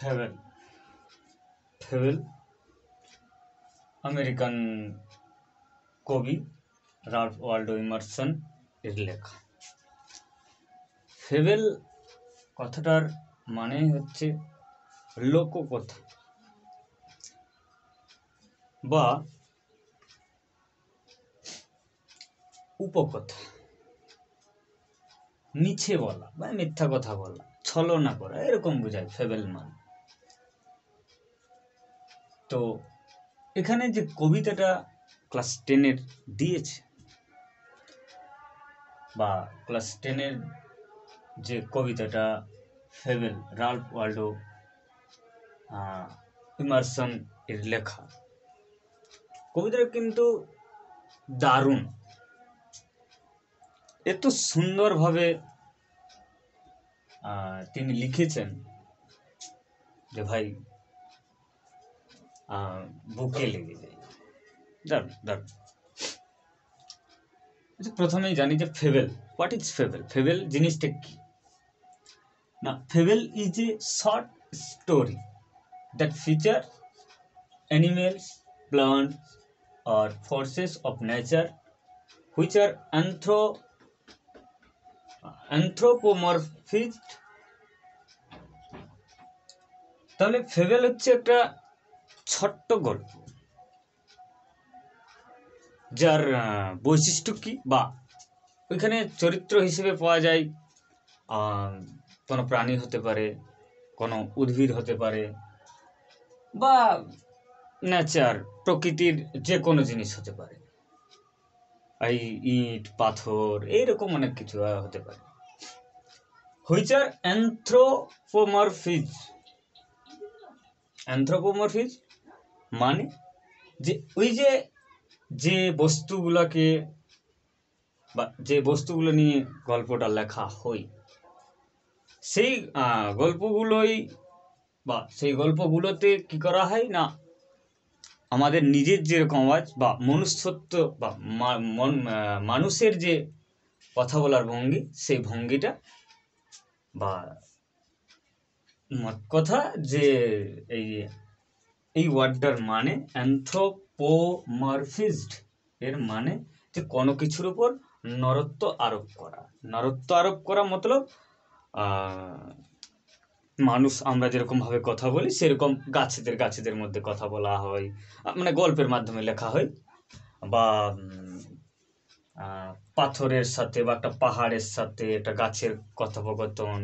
ফেভেল ফেভেল American কবি Ralph Waldo Emerson এর লেখা। ফেভেল কথাটার মানে হচ্ছে লোককথা বা উপকথা, মিছে বলা বা মিথ্যা কথা বলা, ছলনা করা, এরকম বোঝায় ফেভেল মানে। তো এখানে যে কবিতাটা ক্লাস 10-এর দিয়েছে বা ক্লাস 10-এর যে কবিতাটা ফেভেল রাল্ফ ওয়াল্ডো ইমারসন এর লেখা, কবিতাটা কিন্তু দারুণ। এত সুন্দরভাবে তিনি লিখেছেন যে ভাই বুকে লেগে যায়। দারুণ দারুণ। আচ্ছা, প্রথমেই জানি যে ফেভেল, হোয়াট ইজ ফেভেল? ফেভেল জিনিসটা কি না? Fable is a short story that feature animals, plants, or forces of nature which are anthropomorphized. তাহলে ফেভেল হচ্ছে একটা ছোট্ট গল্প যার বৈশিষ্ট্য কি, বা ওইখানে চরিত্র হিসেবে পাওয়া যায় কোনো প্রাণী হতে পারে, কোনো উদ্ভিদ হতে পারে, বা নেচার, প্রকৃতির যে কোনো জিনিস হতে পারে, এই ইট পাথর এইরকম অনেক কিছু হতে পারে। হুইচ আর অ্যানথ্রোপোমরফিজ মানে যে ওই যে বস্তুগুলোকে বা যে বস্তুগুলো নিয়ে গল্পটা লেখা হয়, সেই গল্পগুলোই বা সেই গল্পগুলোতে কি করা হয় না, আমাদের নিজের যেরকম আওয়াজ বা মনুষ্যত্ব বা মানুষের যে কথা বলার ভঙ্গি, সেই ভঙ্গিটা বা মোট কথা যে এই ওয়ার্ডটার মানে অ্যানথ্রোপোমরফিজড, এর মানে যে কোনো কিছুর উপর নরত্ব আরোপ করা। নরত্ব আরোপ করা মতলব মানুষ আমরা যেরকম ভাবে কথা বলি সেরকম গাছেদের মধ্যে কথা বলা হয়, মানে গল্পের মাধ্যমে লেখা হয়, বা পাথরের সাথে বা একটা পাহাড়ের সাথে একটা গাছের কথোপকথন,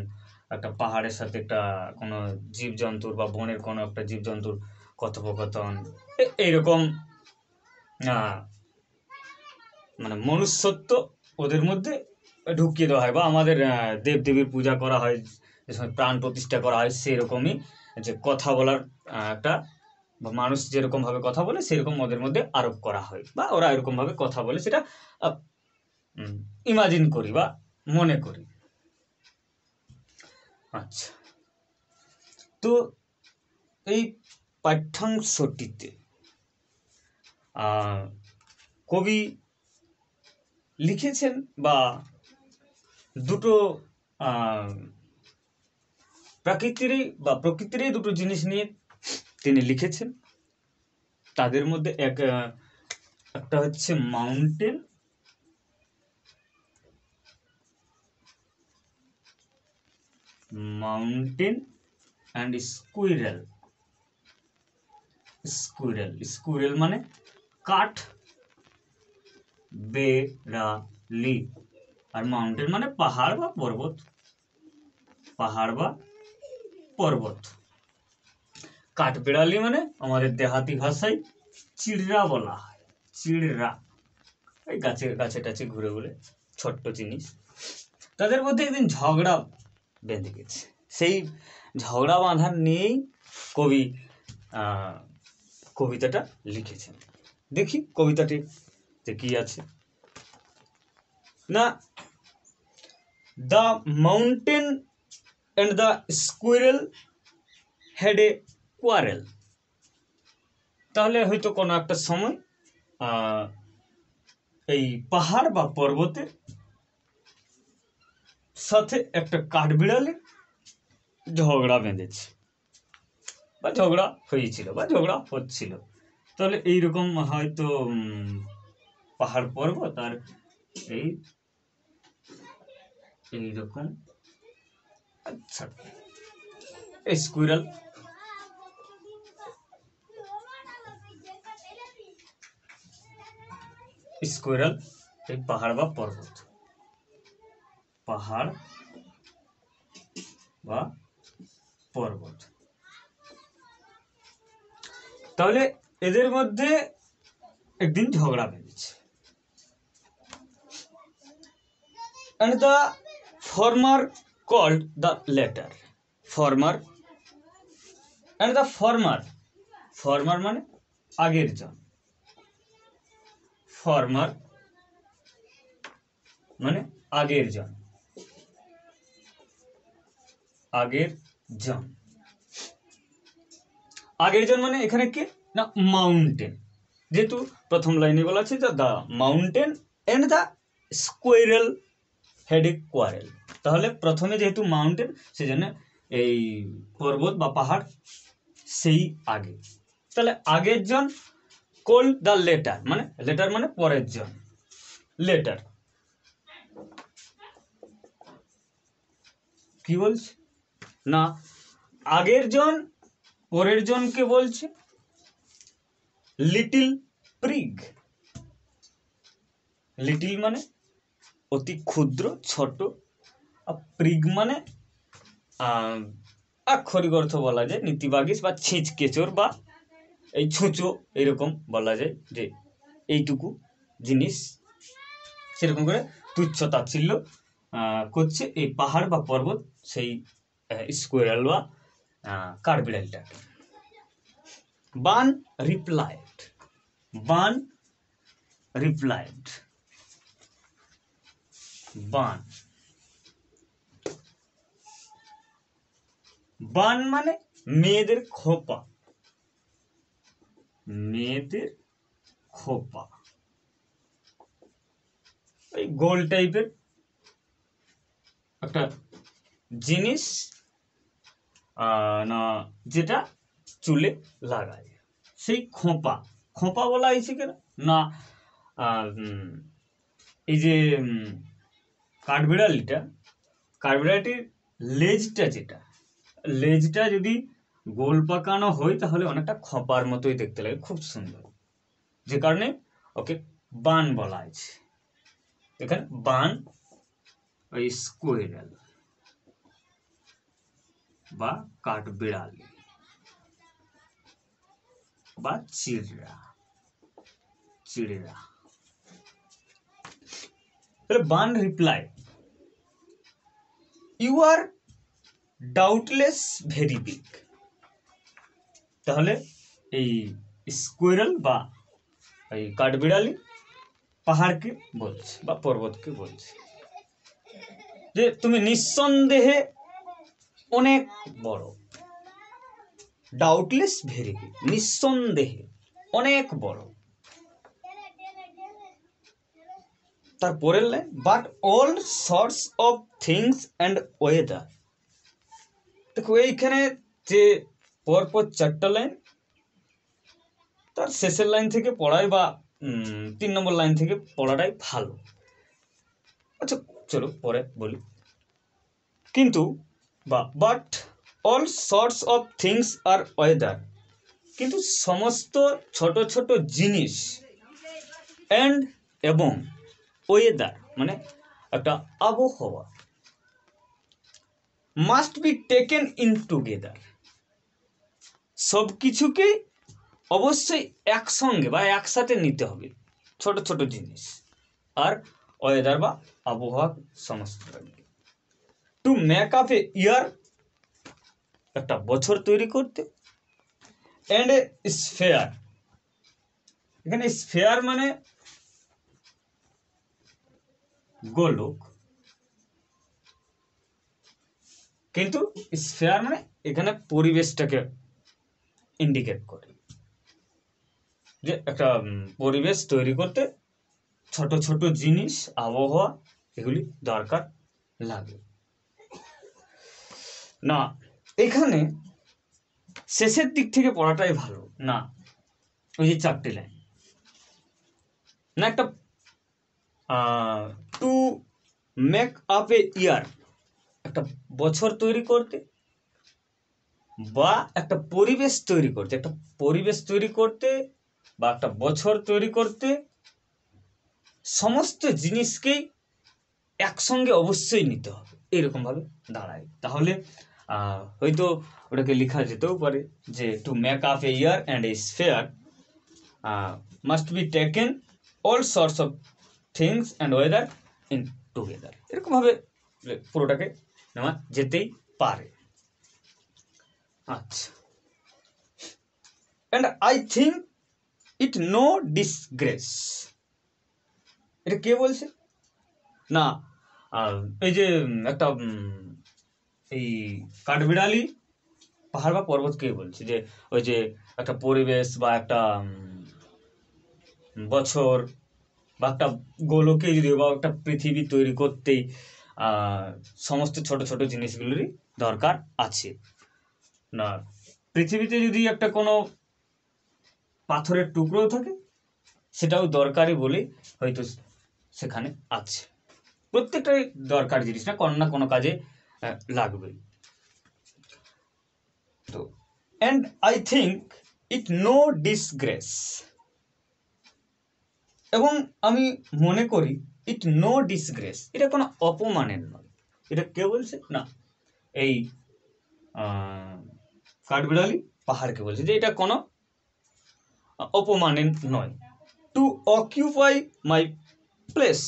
একটা পাহাড়ের সাথে একটা কোনো জীবজন্তুর বা বনের কোনো একটা জীবজন্তুর কথোপকথন, এইরকম মানে মনুষ্যত্ব ওদের মধ্যে ঢুকিয়ে দেওয়া হয়, বা আমাদের দেবদেবীর পূজা করা হয়, যে সময় প্রাণ প্রতিষ্ঠা করা হয়, সেরকমই যে কথা বলার একটা, বা মানুষ যেরকমভাবে কথা বলে সেরকম ওদের মধ্যে আরোপ করা হয়, বা ওরা এরকমভাবে কথা বলে সেটা ইমাজিন করি বা মনে করি। আচ্ছা, তো এই পাঠ্যাংশটিতে কবি লিখেছেন বা দুটো প্রকৃতিরই দুটো জিনিস নিয়ে তিনি লিখেছেন। তাদের মধ্যে একটা হচ্ছে মাউন্টেন অ্যান্ড স্কুইরেল মানে কাঠ বেড়ালি, আর মাউন্টেন মানে পাহাড় বা পর্বত। কাঠবেড়ালি মানে আমাদের দেহাতি ভাষায় চিড়রা বলা হয়। চিড়রা এই গাছে টাছে ঘুরে ঘুরে ছোট্ট জিনিস। তাদের মধ্যে একদিন ঝগড়া বেঁধে গেছে, সেই ঝগড়া বাঁধার নিয়েই কবি কবিতাটা লিখেছেন। দেখি কবিতাটি যে কি আছে না, the mountain and the squirrel had a quarrel. তাহলে হয়তো কোনো একটা সময় এই পাহাড় বা পর্বতের সাথে একটা কাঠবিড়ালি ঝগড়া বেঁধেছে। বা ঝগড়া হয়েছিল বা ঝগড়া হচ্ছিল। তাহলে এইরকম হয়তো পাহাড় পর্বত আর এই এইরকম, আচ্ছা স্কুইরাল, স্কুইরাল এই পাহাড় বা পর্বত, পাহাড় বা পর্বত। তাহলে এদের মধ্যে একদিন ঝগড়া বেঁধেছে, and the former called the latter, former and the former মানে আগের জন, former মানে আগের জন, আগের জন, আগের জন মানে এখানে কি না মাউন্টেন, যেহেতু প্রথম লাইনে বলা আছে the mountain and the squirrel had a quarrel, তাহলে প্রথমে যেহেতু মাউন্টেন সেজন্য এই পর্বত বা পাহাড় সেই আগে, তাহলে আগের জন কোল দ্য লেটার, মানে লেটার মানে পরের জন, লেটার কি বলছে না আগের জন পরের জনকে বলছে লিটিল প্রিগ, লিটিল মানে অতি ক্ষুদ্র ছোট, আর প্রিগ মানে আক্ষরিক অর্থ বলা যায় নীতিবাগীশ বা ছিঁচ কেচোর বা এই ছুঁচো, এরকম বলা যায় যে এইটুকু জিনিস, সেরকম করে তুচ্ছ তাচ্ছিল্য করছে এই পাহাড় বা পর্বত সেই স্কোয়ারাল বা কাঠবিড়ালিটাকে। বান রিপ্লাইড, বান রিপ্লাইড, বান, বান মানে মেয়েদের খোপা, মেয়েদের খোপা, এই গোল টাইপের একটা জিনিস না যেটা চুলে লাগায়, সেই খোপা, খোপা বলা হয়েছে কেন না এই যে কাঠবিড়ালিটা, কাঠবিড়ালিটির লেজটা যেটা, লেজটা যদি গোল পাকানো হয় তাহলে অনেকটা খোপার মতোই দেখতে লাগে, খুব সুন্দর, যে কারণে ওকে বান বলা আছে। এখানে বান ওই স্কোয়ারাল বা কাঠবিড়ালি বা চিড়রা, চিড়রা। তাহলে Bun reply you are doubtless very big, তাহলে এই স্কোয়ারাল বা এই কাঠবিড়ালি পাহাড়কে বলছে বা পর্বতকে বলছে যে তুমি নিঃসন্দেহে অনেক বড়, ডাউটলেস ভেরি বিগ, নিঃসন্দেহে অনেক বড়। তারপরের line but all sorts of things and weather, দেখো এইখানে যে পরপর চারটা লাইন, তার শেষের লাইন থেকে পড়াই বা 3 নম্বর লাইন থেকে পড়াটাই ভালো। আচ্ছা চলো পরে বলি, কিন্তু বা but all sorts of things আর ওয়েদার, কিন্তু সমস্ত ছোট ছোট জিনিস অ্যান্ড এবং ওয়েদার মানে একটা আবহাওয়া, must be taken in together, সব কিছুকেই অবশ্যই একসঙ্গে বা একসাথে নিতে হবে, ছোট ছোট জিনিস আর ওয়েদার বা আবহাওয়া সমস্ত, টু মেক আপ এ ইয়ার একটা বছর তৈরি করতে, অ্যান্ড এ স্ফেয়ার, এখানে স্ফেয়ার মানে গোলক, কিন্তু স্ফেয়ার মানে এখানে পরিবেশটাকে ইন্ডিকেট করে, যে একটা পরিবেশ তৈরি করতে ছোট ছোট জিনিস আবহাওয়া এগুলি দরকার লাগে না। এখানে শেষের দিক থেকে পড়াটাই ভালো না, ওই যে 4টে লাইন না, একটা টু মেক আপ এ ইয়ার, একটা বছর তৈরি করতে বা একটা পরিবেশ তৈরি করতে, একটা পরিবেশ তৈরি করতে বা একটা বছর তৈরি করতে সমস্ত জিনিসকেই একসঙ্গে অবশ্যই নিতে হবে, এরকম ভাবে দাঁড়ায়। তাহলে হয়তো ওটাকে লেখা যেতেও পারে যে to make up a year and a sphere must be taken all sorts of things and weather in together, এরকমভাবে পুরোটাকে নেওয়া যেতেই পারে। আচ্ছা, and I think it no disgrace, এটা কে বলছে না, এই যে একটা এই কাঠবিড়ালি পাহাড় বা পর্বত কে বলছে যে ওই যে একটা পরিবেশ বা একটা বছর বা একটা গোলকে যদি বা একটা পৃথিবী তৈরি করতেই সমস্ত ছোট ছোট জিনিসগুলোরই দরকার আছে না, পৃথিবীতে যদি একটা কোনো পাথরের টুকরোও থাকে সেটাও দরকারি বলে হয়তো সেখানে আছে, প্রত্যেকটাই দরকার জিনিস না কোনো কাজে লাগবে। তো and I think it no disgrace, এবং আমি মনে করি ইট নো ডিসগ্রেস, এটা কোনো অপমানের নয়। এটা কে বলছে না, এই কাঠবিড়ালি পাহাড়কে বলছে যে এটা কোনো অপমানের নয়। টু অকিউপাই মাই প্লেস,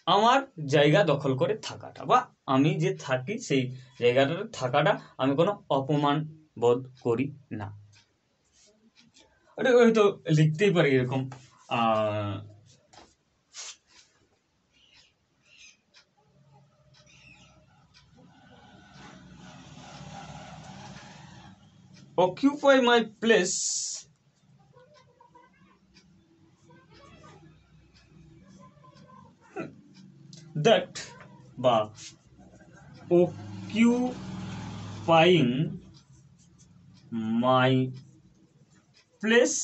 আমার জায়গা দখল করে থাকাটা বা আমি যে থাকি সেই জায়গাটাতে থাকাটা আমি কোনো অপমান বোধ করি না। ওটা হয়তো লিখতেই পারি এরকম occupy my place that বা occupying my place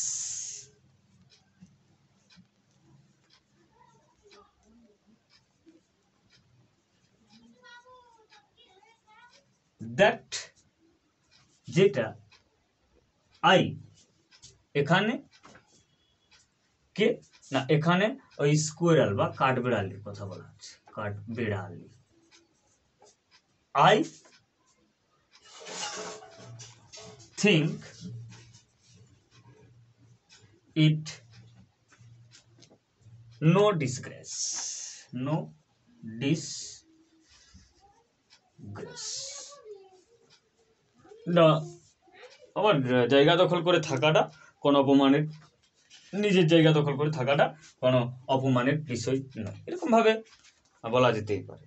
that যেটা আই, এখানে কে না, এখানে ওই স্কোয়ারাল বা কাঠবিড়ালির কথা বলা হচ্ছে, কাঠবিড়ালি। I think it no disgrace, no disgrace না, আমার জায়গা দখল করে থাকাটা কোনো অপমানের, নিজের জায়গা দখল করে থাকাটা কোনো অপমানের বিষয় নয়, এরকম ভাবে বলা যেতেই পারে।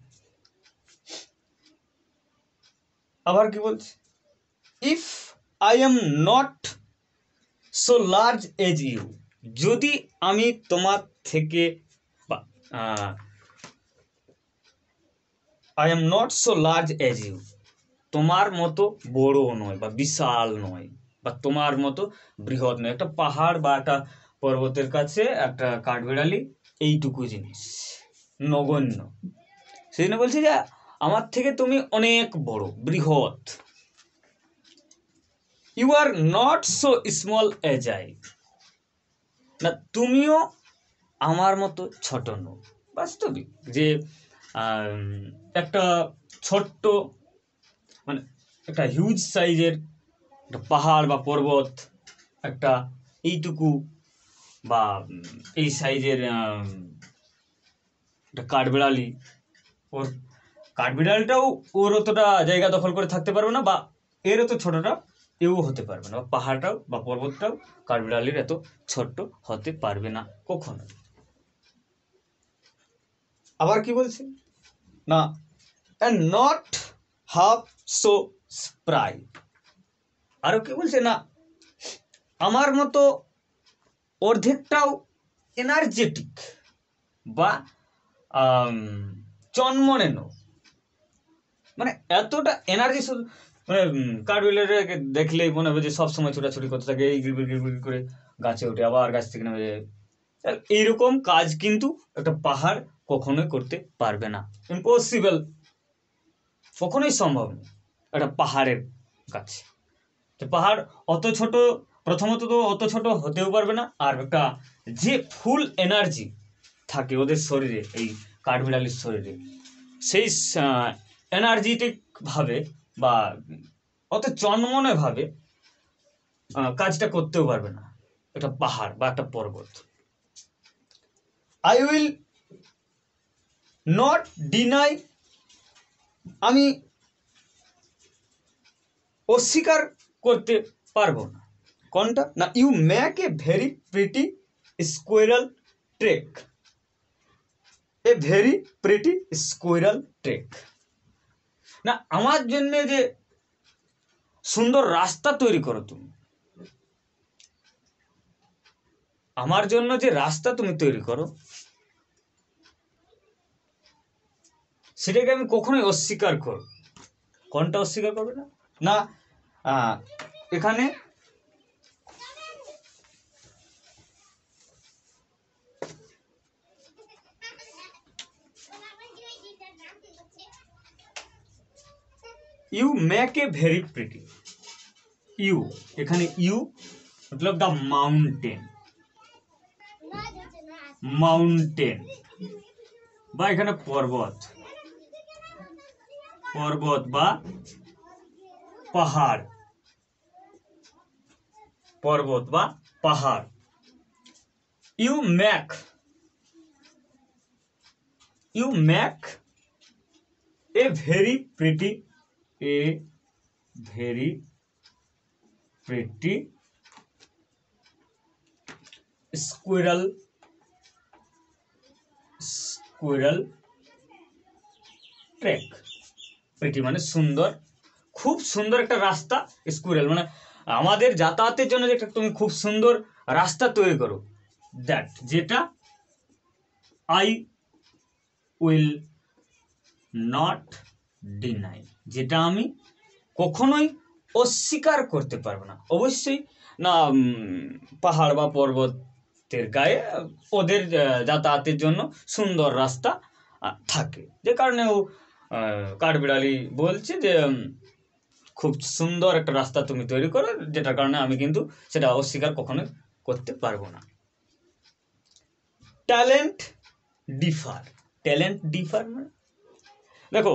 আবার কি বলছে, if I am not so large as you, যদি আমি তোমার থেকে বা I am not so large as you, তোমার মতো বড় নয় বা বিশাল নয় বা তোমার মতো বৃহৎ নয়, একটা পাহাড় বা একটা পর্বতের কাছে একটা কাঠবিড়ালি এইটুকু জিনিস, নগণ্য। সেই জন্য বলছি যে আমার থেকে তুমি অনেক বড়, বৃহৎ। You are not so small as I, না তুমিও আমার মতো ছোট নও। বাস্তবিক যে একটা ছোট্ট মানে একটা হিউজ সাইজের একটা পাহাড় বা পর্বত, একটা এইটুকু বা এই সাইজের একটা কাঠবিড়ালি, ওর কাঠবিড়ালিটাও ওর অতটা জায়গা দখল করে থাকতে পারবে না বা এর অত ছোটটা এও হতে পারবে না, বা পাহাড়টাও বা পর্বতটাও কাঠবিড়ালির এত ছোট্ট হতে পারবে না কখনো। আবার কি বলছে না, and not half so spry, আরো কি বলছে না, আমার মতো অর্ধেকটাও এনার্জেটিক বা চনমনে নো, মানে এতটা এনার্জি মানে কাঠবিড়ালিটাকে দেখলেই মনে হবে যে সবসময় ছোটাছুটি করতে থাকে, এই গিরবির গিরবির করে গাছে ওঠে, আবার গাছ থেকে নেমে যায়। এইরকম কাজ কিন্তু একটা পাহাড় কখনোই করতে পারবে না, ইম্পসিবল, কখনোই সম্ভব নয় একটা পাহাড়ের কাছে। তো পাহাড় অত ছোট, প্রথমত তো অত ছোট হতেও পারবে না, আর একটা যে ফুল এনার্জি থাকে ওদের শরীরে, এই কাঠবিড়ালির শরীরে, সেই এনার্জেটিক ভাবে বা অত চনমনে ভাবে কাজটা করতেও পারবে না একটা পাহাড় বা একটা পর্বত। আই উইল নট ডিনাই, আমি অস্বীকার করতে পারবো না। কোনটা না, you make a very pretty squirrel track, a very pretty squirrel track. না, আমার জন্য যে সুন্দর রাস্তা তৈরি করো তুমি, আমার জন্য যে রাস্তা তুমি তৈরি করো, সেটাকে আমি কখনোই অস্বীকার করব। কোনটা অস্বীকার করবে না? না, এখানে you make a very pretty, you, এখানে ইউ मतलब द মাউন্টেন, মাউন্টেন, বা এখানে পর্বত, পর্বত বা পাহাড়, পর্বত বা পাহাড়। You make, you make a very pretty, a very pretty squirrel, squirrel track. Pretty মানে সুন্দর, খুব সুন্দর একটা রাস্তা, স্কুইরাল মানে আমাদের যাতায়াতের জন্য যে একটা তুমি খুব সুন্দর রাস্তা তৈরি করো, দ্যাট, যেটা আই উইল নট ডিনাই, যেটা আমি কখনোই অস্বীকার করতে পারবো না। অবশ্যই না, পাহাড় বা পর্বতের গায়ে ওদের যাতায়াতের জন্য সুন্দর রাস্তা থাকে, যে কারণে ও কাঠবিড়ালি বলছে যে খুব সুন্দর একটা রাস্তা তুমি তৈরি করো, যেটার কারণে আমি কিন্তু সেটা অস্বীকার কখনোই করতে পারবো না। ট্যালেন্ট ডিফার, ট্যালেন্ট ডিফার মানে দেখো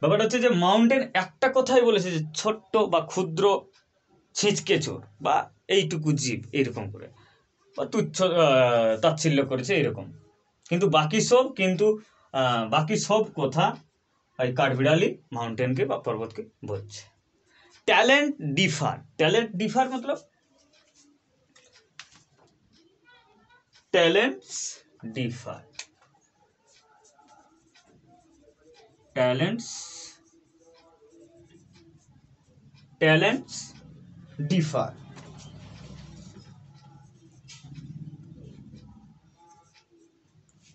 ব্যাপারটা হচ্ছে যে মাউন্টেন একটা কথাই বলেছে যে ছোট্ট বা ক্ষুদ্র ছিঁচকে চোর বা এইটুকু জীব, এরকম করে বা তুচ্ছ তাচ্ছিল্য করেছে এরকম, কিন্তু বাকি সব কথা এই কাঠবিড়ালি মাউন্টেনকে বা পর্বতকে বলছে। ট্যালেন্ট ডিফার, ট্যালেন্ট ডিফার मतलब talents differ, talents, talents differ,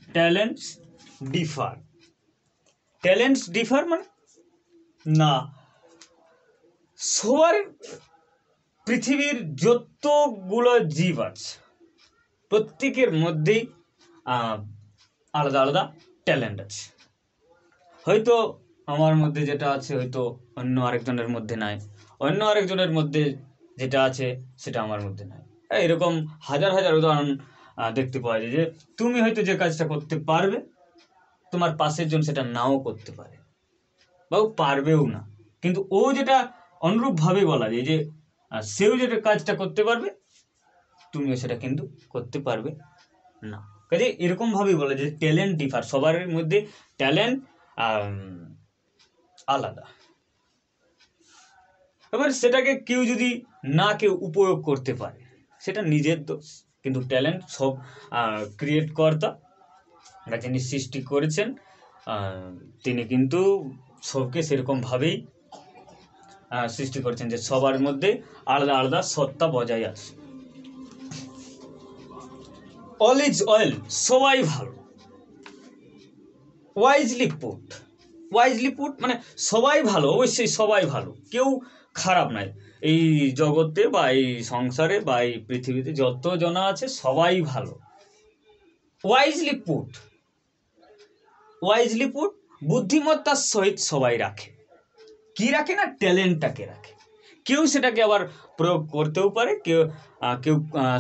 talents differ, talents differ মানে না, সবার পৃথিবীর যতগুলো জীব আছে প্রত্যেকের মধ্যেই আলাদা আলাদা ট্যালেন্ট আছে। হয়তো আমার মধ্যে যেটা আছে হয়তো অন্য আরেকজনের মধ্যে নাই, অন্য আরেকজনের মধ্যে যেটা আছে সেটা আমার মধ্যে নাই। এরকম হাজার হাজার উদাহরণ দেখতে পাওয়া যায় যে তুমি হয়তো যে কাজটা করতে পারবে, তোমার পাশের জন সেটা নাও করতে পারে বা ও পারবেও না, কিন্তু ও যেটা অনুরূপভাবে বলা যায় যে সেও যেটা কাজটা করতে পারবে, তুমিও সেটা কিন্তু করতে পারবে না। কাজে এরকমভাবেই বলা যায় ট্যালেন্ট ডিফার, সবার মধ্যে ট্যালেন্ট আলাদা। এবার সেটাকে কেউ যদি না কেউ উপয়োগ করতে পারে সেটা নিজের দোষ, কিন্তু ট্যালেন্ট সব ক্রিয়েট কর্তা, যিনি সৃষ্টি করেছেন তিনি কিন্তু সবকে সেরকমভাবেই সৃষ্টি করেছেন যে সবার মধ্যে আলাদা আলাদা সত্তা বজায় আছে। অল ইজ ওয়েল, সবাই ভালো। ওয়াইজলি পুট, ওয়াইজলি পুট মানে সবাই ভালো, অবশ্যই সবাই ভালো, কেউ খারাপ নাই। এই জগতে বা এই সংসারে বা এই পৃথিবীতে যত জনা আছে সবাই ভালো। ওয়াইজলি পুট, ওয়াইজলি পুট, বুদ্ধিমত্তার সহিত সবাই রাখে। কি রাখে না, ট্যালেন্টটাকে রাখে। কেউ সেটাকে আবার প্রয়োগ করতেও পারে, কেউ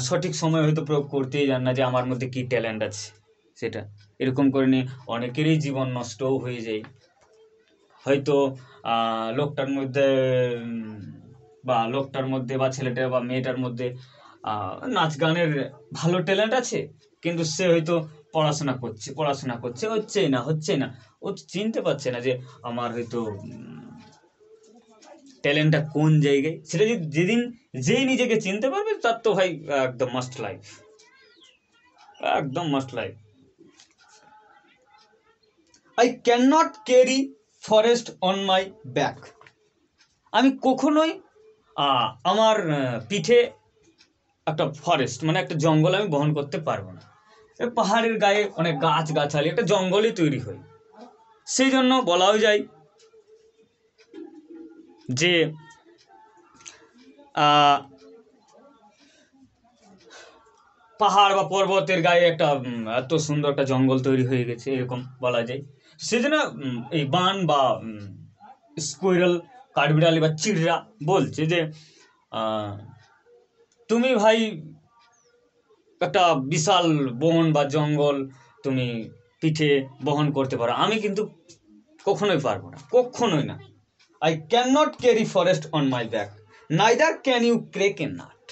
সঠিক সময় হয়তো প্রয়োগ করতেই জান না যে আমার মধ্যে কি ট্যালেন্ট আছে সেটা। এরকম করে নিয়ে অনেকেরই জীবন নষ্টও হয়ে যায়। হয়তো লোকটার মধ্যে বা ছেলেটার বা মেয়েটার মধ্যে নাচ গানের ভালো ট্যালেন্ট আছে, কিন্তু সে হয়তো পড়াশোনা করছে হচ্ছে না। ও চিনতে পারছে না যে আমার হয়তো ট্যালেন্টটা কোন জায়গায়। সেটা যেই নিজেকে চিনতে পারবে তার তো ভাই একদম মাস্ট লাইফ, একদম must life. I can not carry forest on my back. আমি কখনোই আমার পিঠে একটা ফরেস্ট মানে একটা জঙ্গল আমি বহন করতে পারবো না। পাহাড়ের গায়ে অনেক গাছগাছালি, একটা জঙ্গলই তৈরি হয়। সেই জন্য বলাও যায় যে পাহাড় বা পর্বতের গায়ে একটা এত সুন্দর একটা জঙ্গল তৈরি হয়ে গেছে, এরকম বলা যায়। সেজন্য এই বান বা স্কুইরাল, কাঠবিড়ালি বা চিড়রা বলছে যে তুমি ভাই একটা বিশাল বন বা জঙ্গল তুমি পিঠে বহন করতে পারো, আমি কিন্তু কখনোই পারবো না, কখনোই না। I can not carry forest on my back, neither can you crack a nut.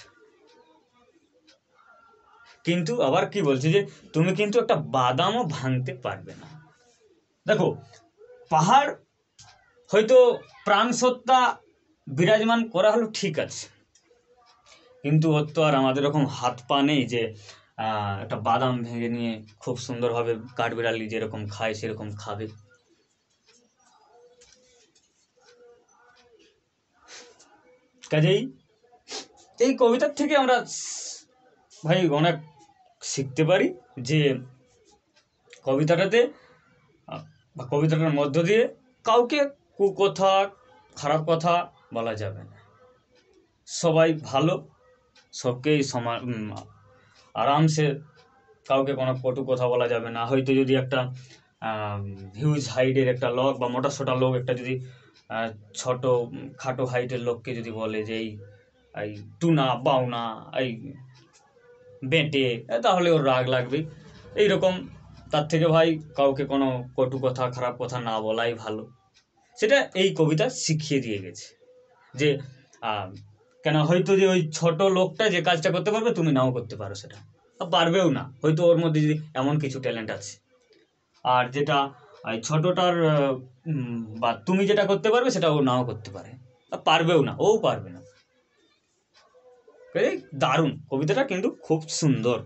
কিন্তু আবার কি বলছে যে তুমি কিন্তু একটা বাদামও ভাঙতে পারবে না। দেখো, পাহাড় হয়তো প্রাণ সত্তা বিরাজমান করা হলো, ঠিক আছে, কিন্তু ওর তো আর আমাদের এরকম হাত পা নেই যে একটা বাদাম ভেঙে নিয়ে খুব সুন্দরভাবে কাঠবিড়ালি যেরকম খায় সেরকম খাবে। কাজেই এই কবিতার থেকে আমরা ভাই অনেক শিখতে পারি যে কবিতাটাতে বা কবিতাটার মধ্য দিয়ে কাউকে কুকথা, খারাপ কথা বলা যাবে না। সবাই ভালো, সবকেই সমান, আরামসে, কাউকে কোনো কটু কথা বলা যাবে না। হয়তো যদি একটা হিউজ হাইটের একটা লোক বা মোটাসোটা লোক একটা যদি ছোট খাটো হাইটের লোককে যদি বলে যে এই টুনা বাউনা, এই বেঁটে, তাহলে ওর রাগ লাগবে। এইরকম, তার থেকে ভাই কাউকে কোনো কটু কথা, খারাপ কথা না বলাই ভালো। সেটা এই কবিতা শিখিয়ে দিয়ে গেছে যে কেন হয়তো যে ওই ছোট লোকটা যে কাজটা করতে পারবে তুমি নাও করতে পারো, সেটা পারবেও না, হয়তো ওর মধ্যে যদি এমন কিছু ট্যালেন্ট আছে। আর যেটা ছোটটার বা তুমি যেটা করতে পারবে সেটা ও নাও করতে পারে, পারবেও না, ও পারবে না। দারুণ কবিতাটা, কিন্তু খুব সুন্দর।